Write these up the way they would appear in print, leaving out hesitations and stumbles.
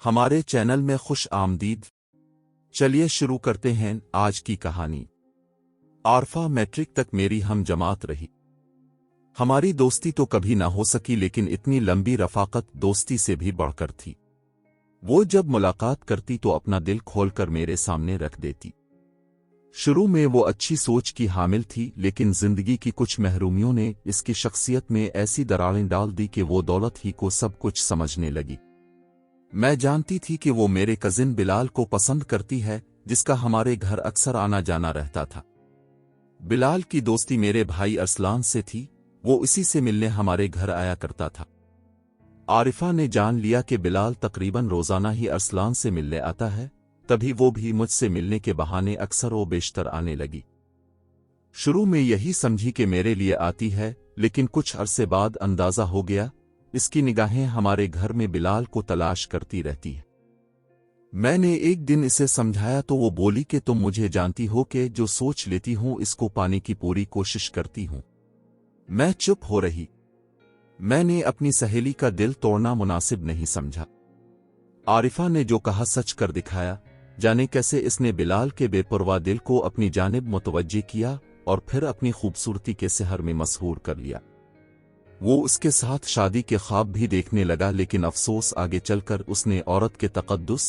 ہمارے چینل میں خوش آمدید۔ چلیے شروع کرتے ہیں آج کی کہانی۔ عارفہ میٹرک تک میری ہم جماعت رہی۔ ہماری دوستی تو کبھی نہ ہو سکی، لیکن اتنی لمبی رفاقت دوستی سے بھی بڑھ کر تھی۔ وہ جب ملاقات کرتی تو اپنا دل کھول کر میرے سامنے رکھ دیتی۔ شروع میں وہ اچھی سوچ کی حامل تھی، لیکن زندگی کی کچھ محرومیوں نے اس کی شخصیت میں ایسی دراڑیں ڈال دی کہ وہ دولت ہی کو سب کچھ سمجھنے لگی۔ میں جانتی تھی کہ وہ میرے کزن بلال کو پسند کرتی ہے، جس کا ہمارے گھر اکثر آنا جانا رہتا تھا۔ بلال کی دوستی میرے بھائی ارسلان سے تھی، وہ اسی سے ملنے ہمارے گھر آیا کرتا تھا۔ عارفہ نے جان لیا کہ بلال تقریباً روزانہ ہی ارسلان سے ملنے آتا ہے، تبھی وہ بھی مجھ سے ملنے کے بہانے اکثر و بیشتر آنے لگی۔ شروع میں یہی سمجھی کہ میرے لیے آتی ہے، لیکن کچھ عرصے بعد اندازہ ہو گیا اس کی نگاہیں ہمارے گھر میں بلال کو تلاش کرتی رہتی ہیں۔ میں نے ایک دن اسے سمجھایا تو وہ بولی کہ تم مجھے جانتی ہو کہ جو سوچ لیتی ہوں اس کو پانے کی پوری کوشش کرتی ہوں۔ میں چپ ہو رہی۔ میں نے اپنی سہیلی کا دل توڑنا مناسب نہیں سمجھا۔ عارفہ نے جو کہا سچ کر دکھایا، جانے کیسے اس نے بلال کے بے پرواہ دل کو اپنی جانب متوجہ کیا اور پھر اپنی خوبصورتی کے سحر میں مسحور کر لیا۔ وہ اس کے ساتھ شادی کے خواب بھی دیکھنے لگا، لیکن افسوس آگے چل کر اس نے عورت کے تقدس،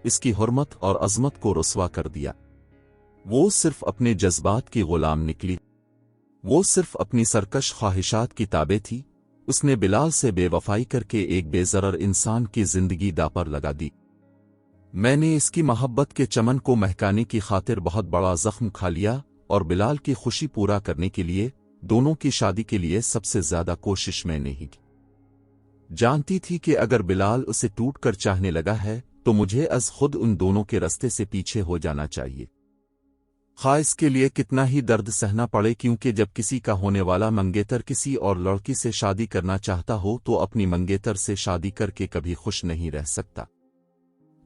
اس کی حرمت اور عظمت کو رسوا کر دیا۔ وہ صرف اپنے جذبات کی غلام نکلی، وہ صرف اپنی سرکش خواہشات کی تابع تھی۔ اس نے بلال سے بے وفائی کر کے ایک بے ضرر انسان کی زندگی داں پر لگا دی۔ میں نے اس کی محبت کے چمن کو مہکانے کی خاطر بہت بڑا زخم کھا لیا، اور بلال کی خوشی پورا کرنے کے لیے، دونوں کی شادی کے لیے سب سے زیادہ کوشش میں نے کی۔ جانتی تھی کہ اگر بلال اسے ٹوٹ کر چاہنے لگا ہے تو مجھے از خود ان دونوں کے راستے سے پیچھے ہو جانا چاہیے، خواہ اس کے لیے کتنا ہی درد سہنا پڑے، کیونکہ جب کسی کا ہونے والا منگیتر کسی اور لڑکی سے شادی کرنا چاہتا ہو تو اپنی منگیتر سے شادی کر کے کبھی خوش نہیں رہ سکتا۔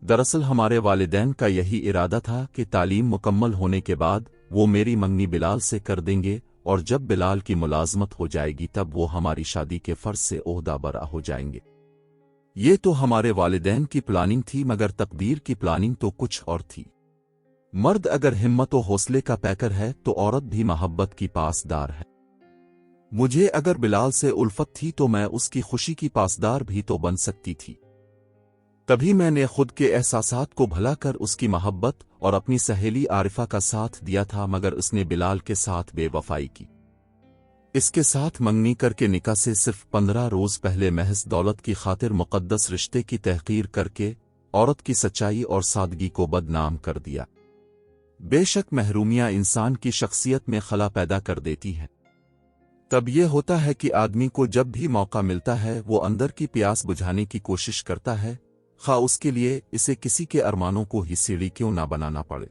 دراصل ہمارے والدین کا یہی ارادہ تھا کہ تعلیم مکمل ہونے کے بعد وہ میری منگنی بلال سے کر دیں گے، اور جب بلال کی ملازمت ہو جائے گی تب وہ ہماری شادی کے فرض سے عہدہ برآ ہو جائیں گے۔ یہ تو ہمارے والدین کی پلاننگ تھی، مگر تقدیر کی پلاننگ تو کچھ اور تھی۔ مرد اگر ہمت و حوصلے کا پیکر ہے تو عورت بھی محبت کی پاسدار ہے۔ مجھے اگر بلال سے الفت تھی تو میں اس کی خوشی کی پاسدار بھی تو بن سکتی تھی۔ تبھی میں نے خود کے احساسات کو بھلا کر اس کی محبت اور اپنی سہیلی عارفہ کا ساتھ دیا تھا، مگر اس نے بلال کے ساتھ بے وفائی کی۔ اس کے ساتھ منگنی کر کے نکاح سے صرف 15 روز پہلے محض دولت کی خاطر مقدس رشتے کی تحقیر کر کے عورت کی سچائی اور سادگی کو بدنام کر دیا۔ بے شک محرومیاں انسان کی شخصیت میں خلا پیدا کر دیتی ہیں۔ تب یہ ہوتا ہے کہ آدمی کو جب بھی موقع ملتا ہے وہ اندر کی پیاس بجھانے کی کوشش کرتا ہے، خواہ اس کے لیے اسے کسی کے ارمانوں کو ہی سیڑھی کیوں نہ بنانا پڑے۔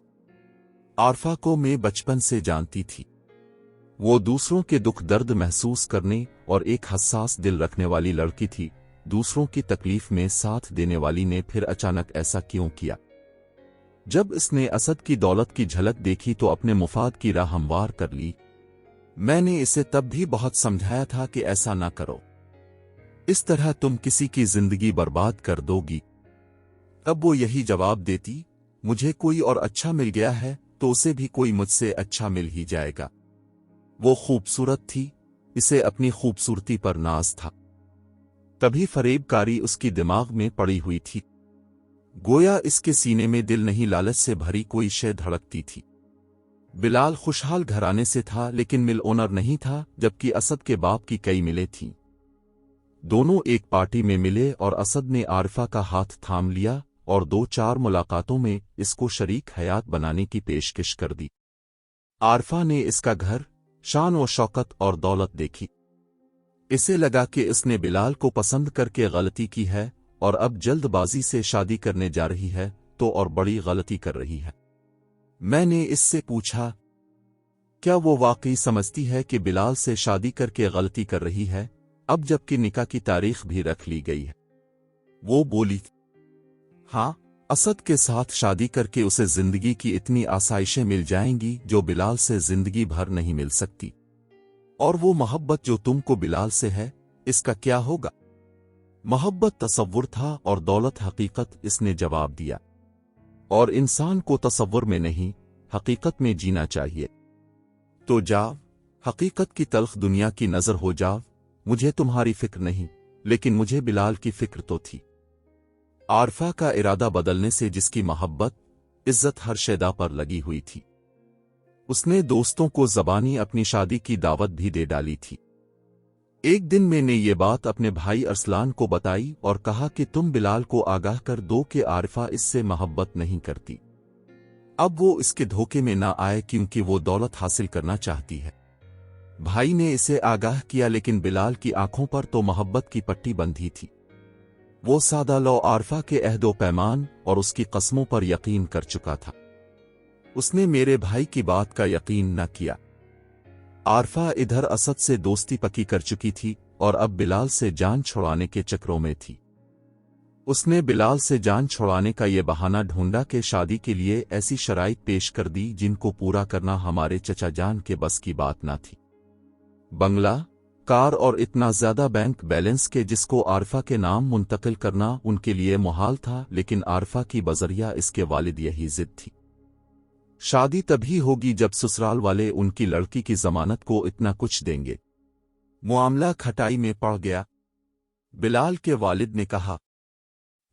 عارفہ کو میں بچپن سے جانتی تھی۔ وہ دوسروں کے دکھ درد محسوس کرنے اور ایک حساس دل رکھنے والی لڑکی تھی۔ دوسروں کی تکلیف میں ساتھ دینے والی نے پھر اچانک ایسا کیوں کیا؟ جب اس نے اسد کی دولت کی جھلک دیکھی تو اپنے مفاد کی راہ ہموار کر لی۔ میں نے اسے تب بھی بہت سمجھایا تھا کہ ایسا نہ کرو، اس طرح تم کسی کی زندگی برباد کر دو گی۔ اب وہ یہی جواب دیتی، مجھے کوئی اور اچھا مل گیا ہے تو اسے بھی کوئی مجھ سے اچھا مل ہی جائے گا۔ وہ خوبصورت تھی، اسے اپنی خوبصورتی پر ناز تھا، تبھی فریب کاری اس کی دماغ میں پڑی ہوئی تھی، گویا اس کے سینے میں دل نہیں لالچ سے بھری کوئی شے دھڑکتی تھی۔ بلال خوشحال گھرانے سے تھا لیکن مل اونر نہیں تھا، جبکہ اسد کے باپ کی کئی ملیں تھیں۔ دونوں ایک پارٹی میں ملے اور اسد نے عارفہ کا ہاتھ تھام لیا اور 2-4 ملاقاتوں میں اس کو شریک حیات بنانے کی پیشکش کر دی۔ عارفہ نے اس کا گھر، شان و شوکت اور دولت دیکھی۔ اسے لگا کہ اس نے بلال کو پسند کر کے غلطی کی ہے اور اب جلد بازی سے شادی کرنے جا رہی ہے تو اور بڑی غلطی کر رہی ہے۔ میں نے اس سے پوچھا، کیا وہ واقعی سمجھتی ہے کہ بلال سے شادی کر کے غلطی کر رہی ہے، اب جب کہ نکاح کی تاریخ بھی رکھ لی گئی ہے؟ وہ بولی، ہاں، اسد کے ساتھ شادی کر کے اسے زندگی کی اتنی آسائشیں مل جائیں گی جو بلال سے زندگی بھر نہیں مل سکتی، اور وہ محبت جو تم کو بلال سے ہے، اس کا کیا ہوگا؟ मोहब्बत तसव्वुर था और दौलत हकीकत, इसने जवाब दिया। और इंसान को तसव्वुर में नहीं, हकीकत में जीना चाहिए। तो जाओ, हकीकत की तल्ख दुनिया की नजर हो जाओ। मुझे तुम्हारी फिक्र नहीं, लेकिन मुझे बिलाल की फिक्र तो थी। आरफा का इरादा बदलने से जिसकी मोहब्बत, इज्जत हर शैदा पर लगी हुई थी, उसने दोस्तों को ज़बानी अपनी शादी की दावत भी दे डाली थी। एक दिन मैंने ये बात अपने भाई अरसलान को बताई और कहा कि तुम बिलाल को आगाह कर दो कि आरिफा इससे मोहब्बत नहीं करती। अब वो इसके धोखे में ना आए, क्योंकि वो दौलत हासिल करना चाहती है। भाई ने इसे आगाह किया, लेकिन बिलाल की आंखों पर तो मोहब्बत की पट्टी बंधी थी। वो सादा लो आरफा के अहदो पैमान और उसकी कस्मों पर यकीन कर चुका था। उसने मेरे भाई की बात का यकीन न किया। आरफा इधर असद से दोस्ती पक्की कर चुकी थी और अब बिलाल से जान छुड़ाने के चक्रों में थी। उसने बिलाल से जान छुड़ाने का ये बहाना ढूंढा कि शादी के लिए ऐसी शराइत पेश कर दी जिनको पूरा करना हमारे चचा जान के बस की बात ना थी। बंगला, कार और इतना ज्यादा बैंक बैलेंस के जिसको आरफा के नाम मुंतकिल करना उनके लिए मुहाल था, लेकिन आरफा की बजरिया इसके वालिद यही जिद थी। शादी तभी होगी जब ससुराल वाले उनकी लड़की की जमानत को इतना कुछ देंगे। मुआमला खटाई में पड़ गया। बिलाल के वालिद ने कहा,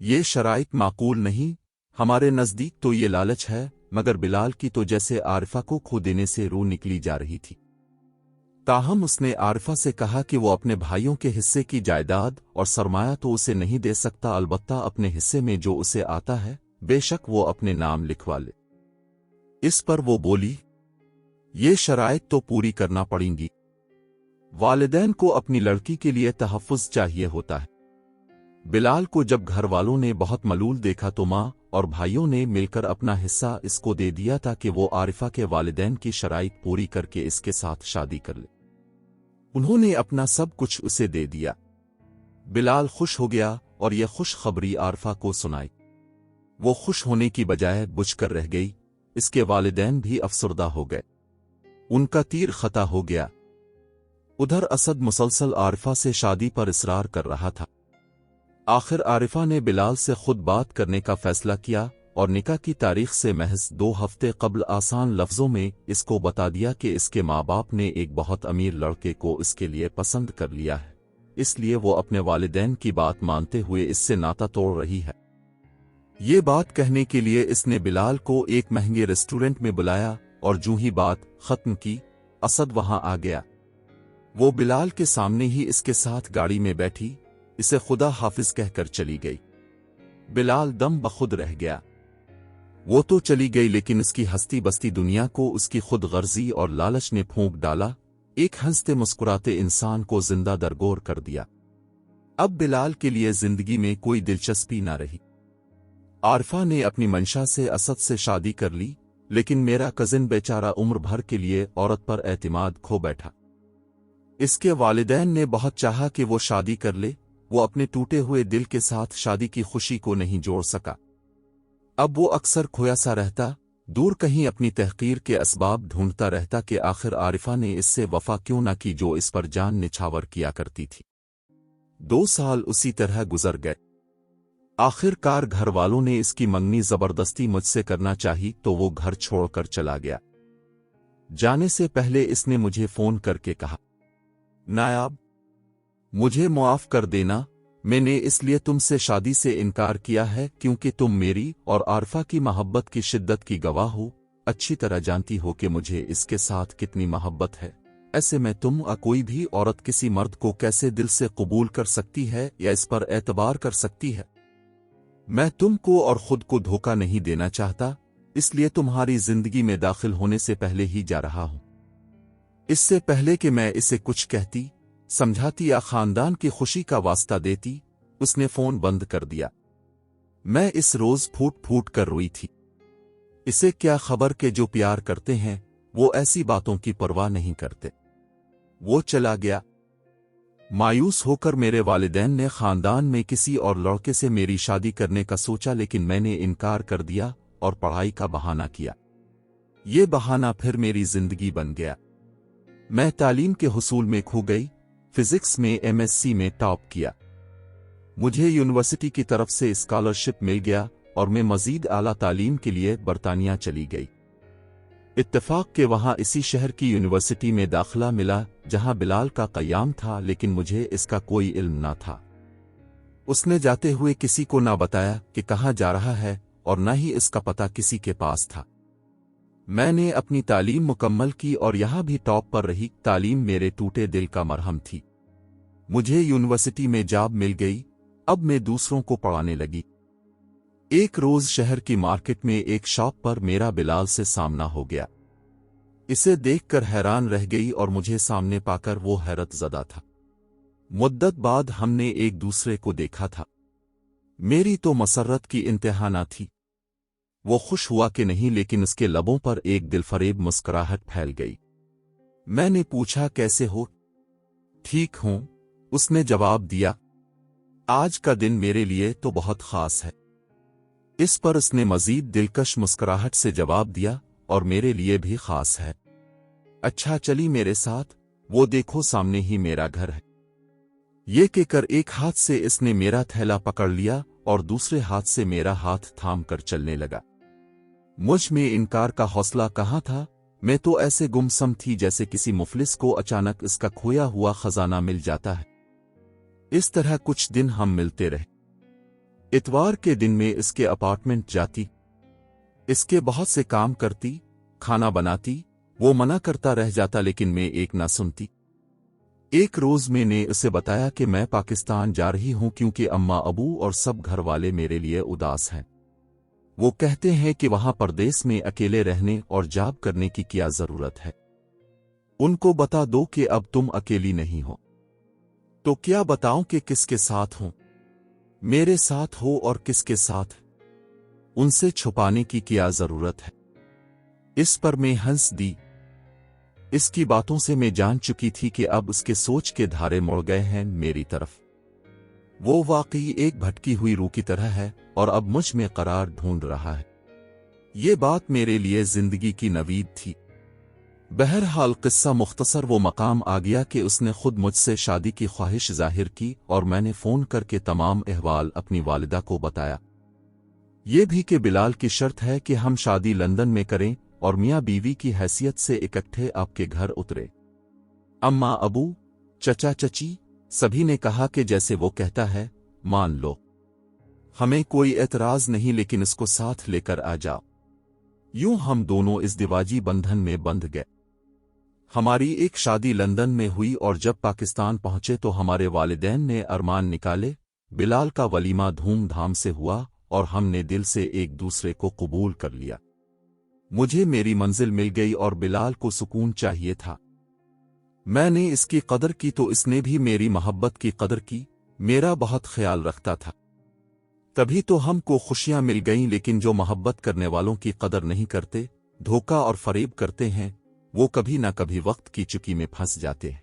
ये शराइत माकूल नहीं, हमारे नजदीक तो ये लालच है, मगर बिलाल की तो जैसे आरिफा को खो देने से रूह निकली जा रही थी। ताहम उसने आरिफा से कहा कि वो अपने भाइयों के हिस्से की जायदाद और सरमाया तो उसे नहीं दे सकता, अलबत्ता अपने हिस्से में जो उसे आता है बेशक वो अपने नाम लिखवा ले। इस पर वो बोली, ये शराइत तो पूरी करना पड़ेंगी। वालिदैन को अपनी लड़की के लिए तहफ़्फ़ुज़ चाहिए होता है। बिलाल को जब घर वालों ने बहुत मलूल देखा तो माँ और भाइयों ने मिलकर अपना हिस्सा इसको दे दिया ताकि वो आरिफा के वालिदैन की शराइत पूरी करके इसके साथ शादी कर ले। उन्होंने अपना सब कुछ उसे दे दिया। बिलाल खुश हो गया और यह खुशखबरी आरिफा को सुनाई। वो खुश होने की बजाय बुझकर रह गई। इसके वालिदैन भी अफसरदा हो गए। उनका तीर खता हो गया। उधर असद मुसलसल आरिफा से शादी पर इसरार कर रहा था। आखिर आरिफा ने बिलाल से खुद बात करने का फैसला किया और निकाह की तारीख से महज 2 हफ्ते कबल आसान लफ्जों में इसको बता दिया कि इसके माँ बाप ने एक बहुत अमीर लड़के को इसके लिए पसंद कर लिया है, इसलिए वो अपने वालिदैन की बात मानते हुए इससे नाता तोड़ रही है। ये बात कहने के लिए इसने बिलाल को एक महंगे रेस्टोरेंट में बुलाया और जूं ही बात खत्म की, असद वहां आ गया। वो बिलाल के सामने ही इसके साथ गाड़ी में बैठी इसे खुदा हाफिज कहकर चली गई। बिलाल दम बखुद रह गया। वो तो चली गई, लेकिन उसकी हस्ती बस्ती दुनिया को उसकी खुद गर्जी और लालच ने फूंक डाला, एक हंसते मुस्कुराते इंसान को जिंदा दरगोर कर दिया। अब बिलाल के लिए जिंदगी में कोई दिलचस्पी ना रही। आरिफा ने अपनी मंशा से असद से शादी कर ली, लेकिन मेरा कजिन बेचारा उम्र भर के लिए औरत पर एतमाद खो बैठा। इसके वालिदैन ने बहुत चाहा कि वो शादी कर ले, वो अपने टूटे हुए दिल के साथ शादी की खुशी को नहीं जोड़ सका। अब वो अक्सर खोया सा रहता, दूर कहीं अपनी तहकीर के असबाब ढूंढता रहता कि आखिर आरिफा ने इससे वफा क्यों न की जो इस पर जान निछावर किया करती थी। 2 साल उसी तरह गुजर गए। आखिरकार घर वालों ने इसकी मंगनी जबरदस्ती मुझसे करना चाही तो वो घर छोड़कर चला गया। जाने से पहले इसने मुझे फोन करके कहा, नायाब, मुझे मुआफ कर देना, मैंने इसलिए तुमसे शादी से इनकार किया है क्योंकि तुम मेरी और आरिफा की मोहब्बत की शिद्दत की गवाह हो। अच्छी तरह जानती हो कि मुझे इसके साथ कितनी मोहब्बत है। ऐसे में तुम कोई भी औरत किसी मर्द को कैसे दिल से कबूल कर सकती है या इस पर एतबार कर सकती है। मैं तुमको और खुद को धोखा नहीं देना चाहता, इसलिए तुम्हारी जिंदगी में दाखिल होने से पहले ही जा रहा हूं। इससे पहले कि मैं इसे कुछ कहती, समझाती या खानदान की खुशी का वास्ता देती, उसने फोन बंद कर दिया। मैं इस रोज फूट फूट कर रोई थी। इसे क्या खबर के जो प्यार करते हैं वो ऐसी बातों की परवाह नहीं करते। वो चला गया। मायूस होकर मेरे वालिदैन ने खानदान में किसी और लड़के से मेरी शादी करने का सोचा, लेकिन मैंने इनकार कर दिया और पढ़ाई का बहाना किया। ये बहाना फिर मेरी जिंदगी बन गया। मैं तालीम के हुसूल में खो गई, फिजिक्स में MSc में टॉप किया। मुझे यूनिवर्सिटी की तरफ से स्कॉलरशिप मिल गया और मैं मजीद आला तालीम के लिए बरतानिया चली गई। इत्तेफाक के वहां इसी शहर की यूनिवर्सिटी में दाखिला मिला जहां बिलाल का क़याम था, लेकिन मुझे इसका कोई इल्म न था। उसने जाते हुए किसी को ना बताया कि कहाँ जा रहा है और न ही इसका पता किसी के पास था। मैंने अपनी तालीम मुकम्मल की और यहां भी टॉप पर रही। तालीम मेरे टूटे दिल का मरहम थी। मुझे यूनिवर्सिटी में जॉब मिल गई। अब मैं दूसरों को पढ़ाने लगी। एक रोज शहर की मार्केट में एक शॉप पर मेरा बिलाल से सामना हो गया। इसे देखकर हैरान रह गई और मुझे सामने पाकर वो हैरत ज़दा था। मुद्दत बाद हमने एक दूसरे को देखा था। मेरी तो मसर्रत की इंतहा न थी। वो खुश हुआ कि नहीं, लेकिन उसके लबों पर एक दिलफरेब मुस्कुराहट फैल गई। मैंने पूछा, कैसे हो? ठीक हूं, उसने जवाब दिया। आज का दिन मेरे लिए तो बहुत खास है। इस पर उसने मजीद दिलकश मुस्कुराहट से जवाब दिया, और मेरे लिए भी खास है। अच्छा, चली मेरे साथ, वो देखो सामने ही मेरा घर है। ये कहकर एक हाथ से इसने मेरा थैला पकड़ लिया और दूसरे हाथ से मेरा हाथ थाम कर चलने लगा। मुझ में इनकार का हौसला कहाँ था। मैं तो ऐसे गुमसम थी जैसे किसी मुफलिस को अचानक इसका खोया हुआ खजाना मिल जाता है। इस तरह कुछ दिन हम मिलते रहे। इतवार के दिन में इसके अपार्टमेंट जाती, इसके बहुत से काम करती, खाना बनाती। वो मना करता रह जाता, लेकिन मैं एक ना सुनती। एक रोज मैंने उसे बताया कि मैं पाकिस्तान जा रही हूं क्योंकि अम्मा अबू और सब घर वाले मेरे लिए उदास हैं। वो कहते हैं कि वहां परदेस में अकेले रहने और जॉब करने की क्या जरूरत है। उनको बता दो कि अब तुम अकेली नहीं हो। तो क्या बताऊं कि किसके साथ हूं? मेरे साथ हो और किसके साथ? उनसे छुपाने की क्या जरूरत है? इस पर मैं हंस दी। इसकी बातों से मैं जान चुकी थी कि अब उसके सोच के धारे मुड़ गए हैं मेरी तरफ। वो वाकई एक भटकी हुई रूह की तरह है और अब मुझ में करार ढूंढ रहा है। ये बात मेरे लिए जिंदगी की नवीद थी। बहरहाल किस्सा मुख्तसर वो मकाम आ गया कि उसने खुद मुझसे शादी की ख्वाहिश जाहिर की और मैंने फोन करके तमाम अहवाल अपनी वालिदा को बताया। ये भी कि बिलाल की शर्त है कि हम शादी लंदन में करें और मियाँ बीवी की हैसियत से इकट्ठे आपके घर उतरे। अम्मा अबू, चचा चची सभी ने कहा कि जैसे वो कहता है मान लो। हमें कोई एतराज नहीं, लेकिन इसको साथ लेकर आ जाओ। यूं हम दोनों इस दिवाजी बंधन में बंध गए। हमारी एक शादी लंदन में हुई और जब पाकिस्तान पहुंचे तो हमारे वालिदैन ने अरमान निकाले। बिलाल का वलीमा धूमधाम से हुआ और हमने दिल से एक दूसरे को कबूल कर लिया। मुझे मेरी मंजिल मिल गई और बिलाल को सुकून चाहिए था। मैंने इसकी कदर की तो इसने भी मेरी मोहब्बत की कदर की, मेरा बहुत ख्याल रखता था। तभी तो हमको खुशियां मिल गईं, लेकिन जो मोहब्बत करने वालों की कदर नहीं करते, धोखा और फरेब करते हैं, वो कभी ना कभी वक्त की चुकी में फंस जाते हैं।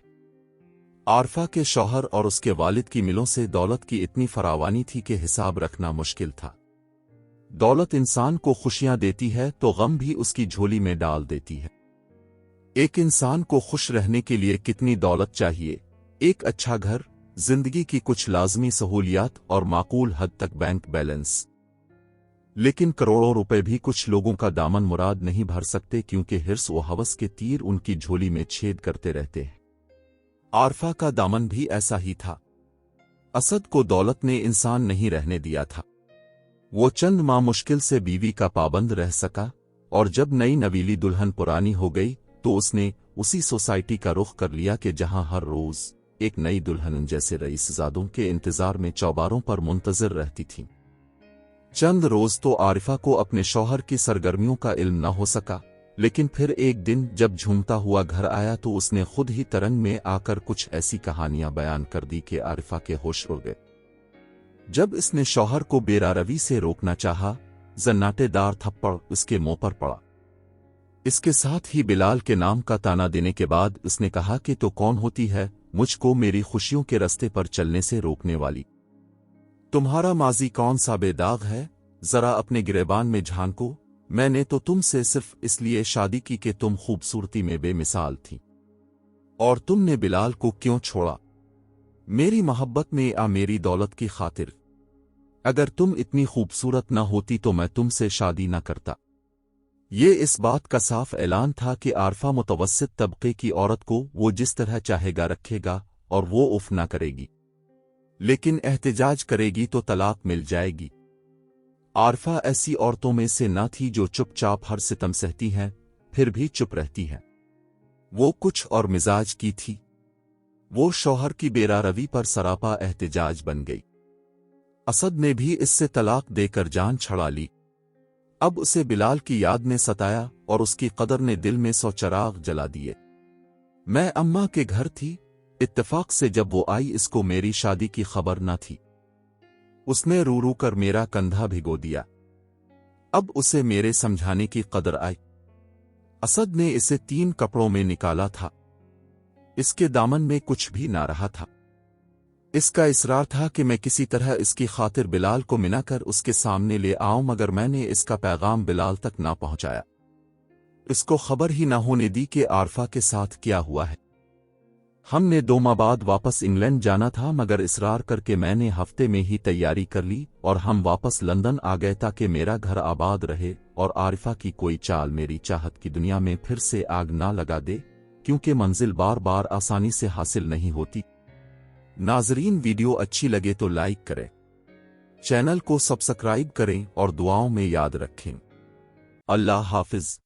आरफा के शौहर और उसके वालिद की मिलों से दौलत की इतनी फरावानी थी कि हिसाब रखना मुश्किल था। दौलत इंसान को खुशियां देती है तो गम भी उसकी झोली में डाल देती है। एक इंसान को खुश रहने के लिए कितनी दौलत चाहिए? एक अच्छा घर, जिंदगी की कुछ लाजमी सहूलियात और माकूल हद तक बैंक बैलेंस। लेकिन करोड़ों रुपए भी कुछ लोगों का दामन मुराद नहीं भर सकते, क्योंकि हिर्स व हवस के तीर उनकी झोली में छेद करते रहते हैं। आरफा का दामन भी ऐसा ही था। असद को दौलत ने इंसान नहीं रहने दिया था। वो चंद माह मुश्किल से बीवी का पाबंद रह सका, और जब नई नवीली दुल्हन पुरानी हो गई तो उसने उसी सोसाइटी का रुख कर लिया कि जहां हर रोज एक नई दुल्हन जैसे रईसजादों के इंतजार में चौबारों पर मुंतजिर रहती थी। चंद रोज तो आरिफा को अपने शौहर की सरगर्मियों का इल्म न हो सका, लेकिन फिर एक दिन जब झूमता हुआ घर आया तो उसने खुद ही तरंग में आकर कुछ ऐसी कहानियां बयान कर दी कि आरिफा के होश उड़ गए। जब इसने शौहर को बेरारवी से रोकना चाहा, जन्नाटेदार थप्पड़ उसके मुंह पर पड़ा। इसके साथ ही बिलाल के नाम का ताना देने के बाद उसने कहा कि तो कौन होती है मुझको मेरी खुशियों के रास्ते पर चलने से रोकने वाली? तुम्हारा माजी कौन सा बेदाग है? जरा अपने गिरेबान में झांको। मैंने तो तुमसे सिर्फ इसलिए शादी की कि तुम खूबसूरती में बेमिसाल थी। और तुमने बिलाल को क्यों छोड़ा? میری محبت میں میری دولت کی خاطر اگر تم اتنی خوبصورت نہ ہوتی تو میں تم سے شادی نہ کرتا۔ یہ اس بات کا صاف اعلان تھا کہ عارفہ متوسط طبقے کی عورت کو وہ جس طرح چاہے گا رکھے گا اور وہ اف نہ کرے گی، لیکن احتجاج کرے گی تو طلاق مل جائے گی۔ عارفہ ایسی عورتوں میں سے نہ تھی جو چپ چاپ ہر ستم سہتی ہیں پھر بھی چپ رہتی ہیں۔ وہ کچھ اور مزاج کی تھی۔ وہ شوہر کی بیرا روی پر سراپا احتجاج بن گئی۔ اسد نے بھی اس سے طلاق دے کر جان چھڑا لی۔ اب اسے بلال کی یاد نے ستایا اور اس کی قدر نے دل میں 100 چراغ جلا دیے۔ میں اماں کے گھر تھی، اتفاق سے جب وہ آئی اس کو میری شادی کی خبر نہ تھی۔ اس نے رو رو کر میرا کندھا بھگو دیا۔ اب اسے میرے سمجھانے کی قدر آئی۔ اسد نے اسے 3 کپڑوں میں نکالا تھا۔ اس کے دامن میں کچھ بھی نہ رہا تھا۔ اس کا اصرار تھا کہ میں کسی طرح اس کی خاطر بلال کو منا کر اس کے سامنے لے آؤں، مگر میں نے اس کا پیغام بلال تک نہ پہنچایا۔ اس کو خبر ہی نہ ہونے دی کہ عارفہ کے ساتھ کیا ہوا ہے۔ ہم نے 2 ماہ بعد واپس انگلینڈ جانا تھا، مگر اصرار کر کے میں نے ہفتے میں ہی تیاری کر لی اور ہم واپس لندن آ گئے تاکہ میرا گھر آباد رہے اور عارفہ کی کوئی چال میری چاہت کی دنیا میں پھر سے آگ نہ لگا دے، کیونکہ منزل بار بار آسانی سے حاصل نہیں ہوتی۔ ناظرین، ویڈیو اچھی لگے تو لائک کریں، چینل کو سبسکرائب کریں اور دعاؤں میں یاد رکھیں۔ اللہ حافظ۔